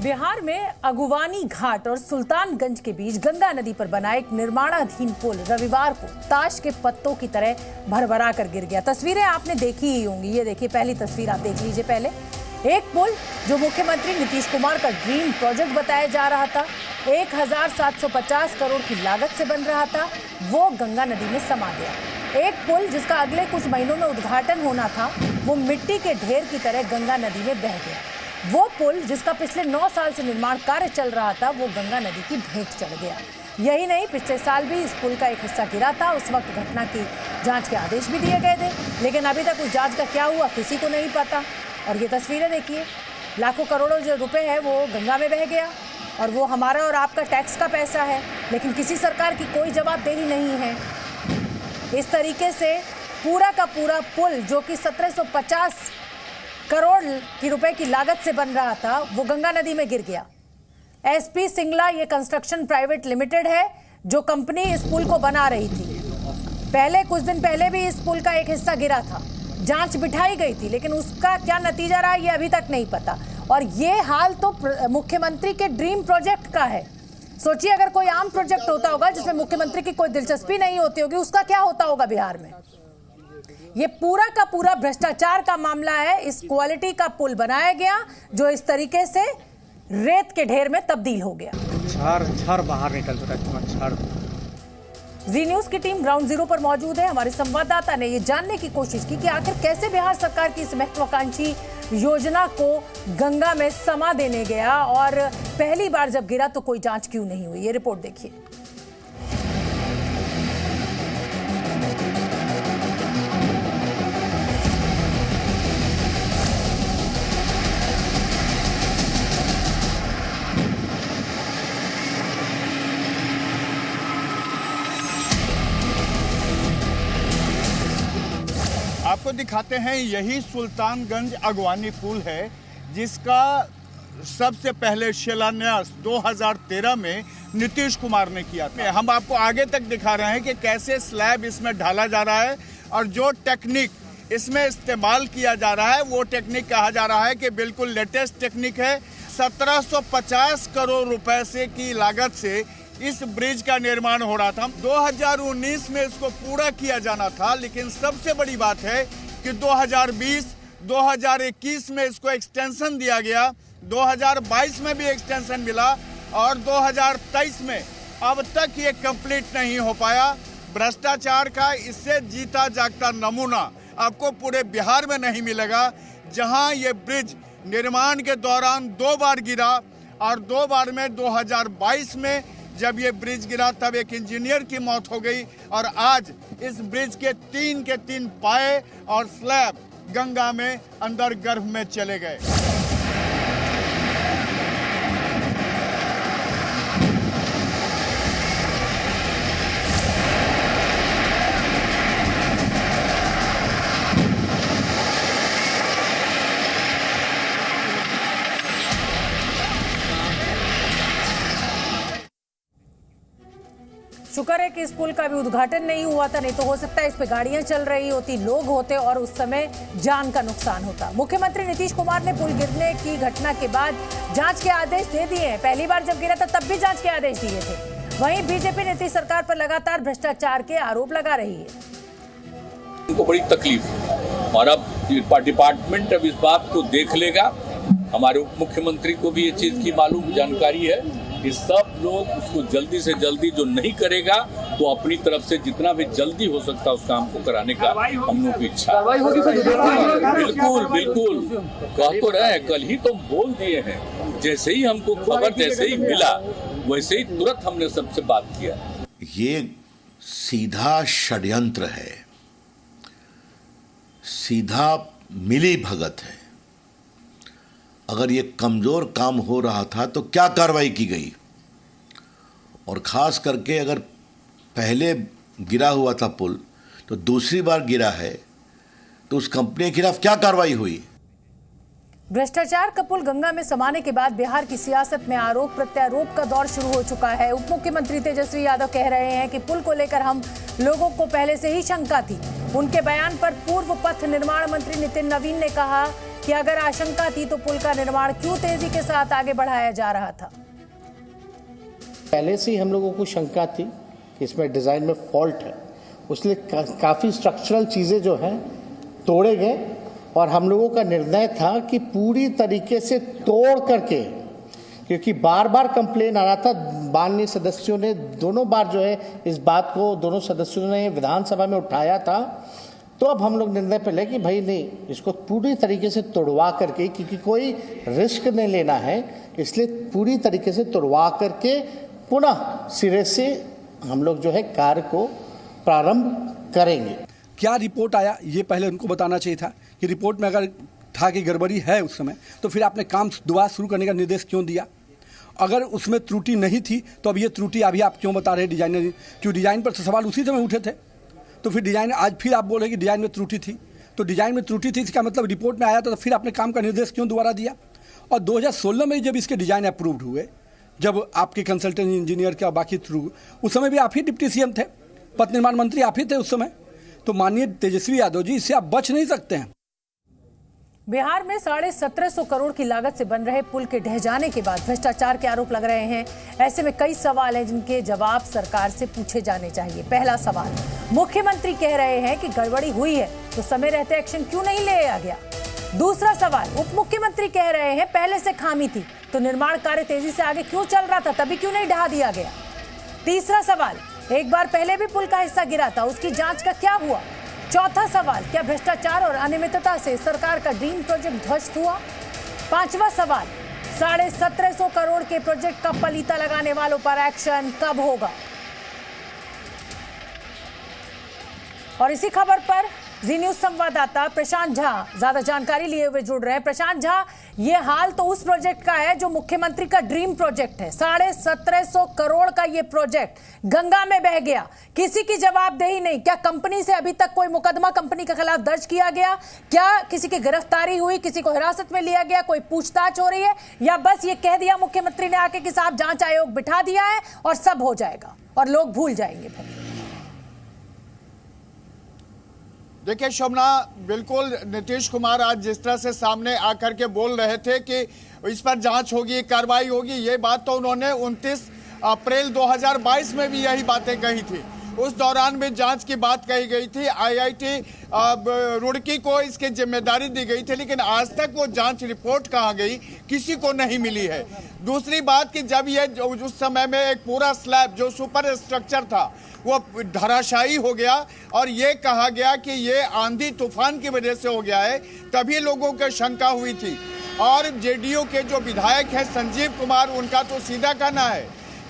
बिहार में अगुवानी घाट और सुल्तानगंज के बीच गंगा नदी पर बना एक निर्माणाधीन पुल रविवार को ताश के पत्तों की तरह भरभरा कर गिर गया। तस्वीरें आपने देखी ही होंगी। ये देखिए, पहली तस्वीर आप देख लीजिए। पहले एक पुल जो मुख्यमंत्री नीतीश कुमार का ड्रीम प्रोजेक्ट बताया जा रहा था, 1750 करोड़ की लागत से बन रहा था, वो गंगा नदी में समा गया। एक पुल जिसका अगले कुछ महीनों में उद्घाटन होना था, वो मिट्टी के ढेर की तरह गंगा नदी में बह गया। वो पुल जिसका पिछले 9 साल से निर्माण कार्य चल रहा था, वो गंगा नदी की भेंट चढ़ गया। यही नहीं, पिछले साल भी इस पुल का एक हिस्सा गिरा था। उस वक्त घटना की जांच के आदेश भी दिए गए थे, लेकिन अभी तक उस जांच का क्या हुआ किसी को नहीं पता। और ये तस्वीरें देखिए, लाखों करोड़ों जो रुपए है वो गंगा में बह गया, और वो हमारा और आपका टैक्स का पैसा है, लेकिन किसी सरकार की कोई जवाबदेही नहीं है। इस तरीके से पूरा का पूरा पुल जो कि 1750 करोड़ की रुपए की लागत से बन रहा था, वो गंगा नदी में गिर गया। एसपी सिंगला ये कंस्ट्रक्शन प्राइवेट लिमिटेड है जो कंपनी इस पुल को बना रही थी। पहले कुछ दिन पहले भी इस पुल का एक हिस्सा गिरा था, जांच बिठाई गई थी, लेकिन उसका क्या नतीजा रहा ये अभी तक नहीं पता। और ये हाल तो मुख्यमंत्री के ड्रीम प्रोजेक्ट का है। सोचिए, अगर कोई आम प्रोजेक्ट होता होगा जिसमें मुख्यमंत्री की कोई दिलचस्पी नहीं होती होगी, उसका क्या होता होगा बिहार में। ये पूरा का पूरा भ्रष्टाचार का मामला है। इस क्वालिटी का पुल बनाया गया जो इस तरीके से रेत के ढेर में तब्दील हो गया। छर बाहर निकल रहा है। जी न्यूज की टीम ग्राउंड जीरो पर मौजूद है। हमारे संवाददाता ने ये जानने की कोशिश की कि आखिर कैसे बिहार सरकार की इस महत्वाकांक्षी योजना को गंगा में समा देने गया, और पहली बार जब गिरा तो कोई जांच क्यों नहीं हुई। ये रिपोर्ट देखिए। आपको दिखाते हैं, यही सुल्तानगंज अगवानी पुल है जिसका सबसे पहले शिलान्यास 2013 में नीतीश कुमार ने किया था। हम आपको आगे तक दिखा रहे हैं कि कैसे स्लैब इसमें ढाला जा रहा है, और जो टेक्निक इसमें इस्तेमाल किया जा रहा है वो टेक्निक कहा जा रहा है कि बिल्कुल लेटेस्ट टेक्निक है। 1750 करोड़ रुपए से की लागत से इस ब्रिज का निर्माण हो रहा था। 2019 में इसको पूरा किया जाना था, लेकिन सबसे बड़ी बात है कि 2020, 2021 में इसको एक्सटेंशन दिया गया, 2022 में भी एक्सटेंशन मिला, और 2023 में अब तक ये कंप्लीट नहीं हो पाया। भ्रष्टाचार का इससे जीता जागता नमूना आपको पूरे बिहार में नहीं मिलेगा, जहां ये ब्रिज निर्माण के दौरान 2 बार गिरा, और 2 बार में 2022 में जब ये ब्रिज गिरा तब एक इंजीनियर की मौत हो गई, और आज इस ब्रिज के 3 पाए और स्लैब गंगा में अंदर गर्भ में चले गए। शुक्र है कि इस पुल का भी उद्घाटन नहीं हुआ था, नहीं तो हो सकता है इस पे गाड़ियां चल रही होती, लोग होते और उस समय जान का नुकसान होता। मुख्यमंत्री नीतीश कुमार ने पुल गिरने की घटना के बाद जांच के आदेश दे दिए हैं। पहली बार जब गिरा था तब भी जांच के आदेश दिए थे। वहीं बीजेपी नीतीश सरकार पर लगातार भ्रष्टाचार के आरोप लगा रही है। उनको बड़ी तकलीफ है। हमारा डिपार्टमेंट अब इस बात को देख लेगा। हमारे उप मुख्यमंत्री को भी ये चीज की मालूम जानकारी है कि सब लोग उसको जल्दी से जल्दी जो नहीं करेगा तो अपनी तरफ से जितना भी जल्दी हो सकता है उस काम को कराने का हम लोग की इच्छा है। बिल्कुल बिल्कुल, कह तो रहे हैं, कल ही तो बोल दिए हैं। जैसे ही हमको खबर जैसे ही मिला वैसे ही तुरंत हमने सबसे बात किया। ये सीधा षड्यंत्र है, सीधा मिली भगत है। अगर ये कमज़ोर काम हो रहा था तो क्या कार्रवाई की गई, और ख़ास करके अगर पहले गिरा हुआ था पुल तो दूसरी बार गिरा है तो उस कंपनी के खिलाफ क्या कार्रवाई हुई। भ्रष्टाचार का पुल गंगा में समाने के बाद बिहार की सियासत में आरोप प्रत्यारोप का दौर शुरू हो चुका है। उप मुख्यमंत्री तेजस्वी यादव कह रहे हैं कि पुल को लेकर हम लोगों को पहले से ही शंका थी। उनके बयान पर पूर्व पथ निर्माण मंत्री नितिन नवीन ने कहा कि अगर आशंका थी तो पुल का निर्माण क्यों तेजी के साथ आगे बढ़ाया जा रहा था। पहले से ही हम लोगों को शंका थी कि इसमें डिज़ाइन में फॉल्ट है, उसलिए काफ़ी स्ट्रक्चरल चीज़ें जो हैं तोड़े गए और हम लोगों का निर्णय था कि पूरी तरीके से तोड़ करके, क्योंकि बार बार कंप्लेन आ रहा था, माननीय सदस्यों ने दोनों बार जो है इस बात को दोनों सदस्यों ने विधानसभा में उठाया था, तो अब हम लोग निर्णय पे ले कि भाई नहीं, इसको पूरी तरीके से तोड़वा करके, क्योंकि कोई रिस्क नहीं लेना है, इसलिए पूरी तरीके से तोड़वा करके पुनः सिरे से हम लोग जो है कार्य को प्रारंभ करेंगे। क्या रिपोर्ट आया ये पहले उनको बताना चाहिए था कि रिपोर्ट में अगर था कि गड़बड़ी है उस समय, तो फिर आपने काम दोबारा शुरू करने का निर्देश क्यों दिया। अगर उसमें त्रुटि नहीं थी तो अब ये त्रुटि अभी आप क्यों बता रहे डिजाइनर, क्यों डिजाइन पर तो सवाल उसी समय उठे थे, तो फिर डिजाइन आज फिर आप बोल रहे कि डिजाइन में त्रुटि थी, तो डिजाइन में त्रुटि थी इसका मतलब रिपोर्ट में आया तो फिर आपने काम का निर्देश क्यों दोबारा दिया। और 2016 में जब इसके डिजाइन अप्रूव्ड हुए, जब आपके कंसल्टेंट इंजीनियर का बाकी थ्रू, उस समय भी आप ही डिप्टी सीएम थे, पथ निर्माण मंत्री आप ही थे उस समय, तो माननीय तेजस्वी यादव जी, इससे आप बच नहीं सकते हैं। बिहार में 1750 करोड़ की लागत से बन रहे पुल के ढह जाने के बाद भ्रष्टाचार के आरोप लग रहे हैं। ऐसे में कई सवाल हैं जिनके जवाब सरकार से पूछे जाने चाहिए। पहला सवाल, मुख्यमंत्री कह रहे हैं कि गड़बड़ी हुई है तो समय रहते एक्शन क्यों नहीं लिया गया। दूसरा सवाल, उप मुख्यमंत्री कह रहे हैं पहले से खामी थी तो निर्माण कार्य तेजी से आगे क्यों चल रहा था, तभी क्यों नहीं ढहा दिया गया। तीसरा सवाल, एक बार पहले भी पुल का हिस्सा गिरा था, उसकी जांच का क्या हुआ। चौथा सवाल, क्या भ्रष्टाचार और अनियमितता से सरकार का ड्रीम प्रोजेक्ट ध्वस्त हुआ। पांचवा सवाल, 1750 करोड़ के प्रोजेक्ट का पलीता लगाने वालों पर एक्शन कब होगा। और इसी खबर पर जी न्यूज संवाददाता प्रशांत झा ज्यादा जानकारी लिए हुए जुड़ रहे हैं। प्रशांत झा, ये हाल तो उस प्रोजेक्ट का है जो मुख्यमंत्री का ड्रीम प्रोजेक्ट है। 1750 करोड़ का ये प्रोजेक्ट गंगा में बह गया, किसी की जवाबदेही नहीं। क्या कंपनी से अभी तक कोई मुकदमा कंपनी के खिलाफ दर्ज किया गया, क्या किसी की गिरफ्तारी हुई, किसी को हिरासत में लिया गया, कोई पूछताछ हो रही है, या बस ये कह दिया मुख्यमंत्री ने आके कि साहब जांच आयोग बिठा दिया है और सब हो जाएगा और लोग भूल जाएंगे फिर। देखिए शोभना, बिल्कुल नीतीश कुमार आज जिस तरह से सामने आकर के बोल रहे थे कि इस पर जांच होगी, कार्रवाई होगी, ये बात तो उन्होंने 29 अप्रैल 2022 में भी यही बातें कही थी। उस दौरान भी जांच की बात कही गई थी, IIT रुड़की को इसकी जिम्मेदारी दी गई थी, लेकिन आज तक वो जांच रिपोर्ट कहाँ गई, किसी को नहीं मिली है। दूसरी बात कि जब ये उस समय में एक पूरा स्लैब जो सुपर स्ट्रक्चर था वो धराशायी हो गया और ये कहा गया कि ये आंधी तूफान की वजह से हो गया है, तभी लोगों को शंका हुई थी। और जेडीयू के जो विधायक हैं संजीव कुमार, उनका तो सीधा कहना है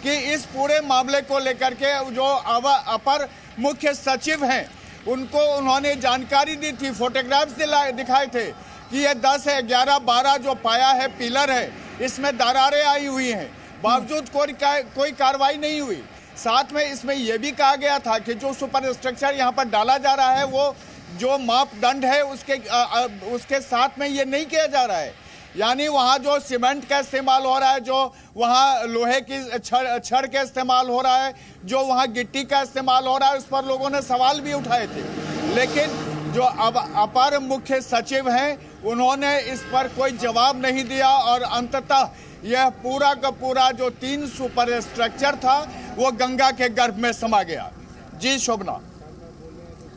कि इस पूरे मामले को लेकर के जो अपर मुख्य सचिव हैं उनको उन्होंने जानकारी दी थी, फोटोग्राफ्स दिखाए थे कि ये 10 है 11 12 जो पाया है पिलर है इसमें दरारें आई हुई हैं, बावजूद कोई कार्रवाई नहीं हुई। साथ में इसमें यह भी कहा गया था कि जो सुपर स्ट्रक्चर यहाँ पर डाला जा रहा है वो जो मापदंड है उसके साथ में ये नहीं किया जा रहा है, यानी वहाँ जो सीमेंट का इस्तेमाल हो रहा है, जो वहाँ लोहे की छड़ का इस्तेमाल हो रहा है, जो वहाँ गिट्टी का इस्तेमाल हो रहा है, उस पर लोगों ने सवाल भी उठाए थे। लेकिन जो अब अपर मुख्य सचिव हैं उन्होंने इस पर कोई जवाब नहीं दिया और अंततः यह पूरा का पूरा जो 3 सुपर स्ट्रक्चर था वो गंगा के गर्भ में समा गया। जी शोभना,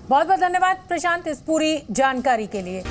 बहुत बहुत धन्यवाद प्रशांत इस पूरी जानकारी के लिए।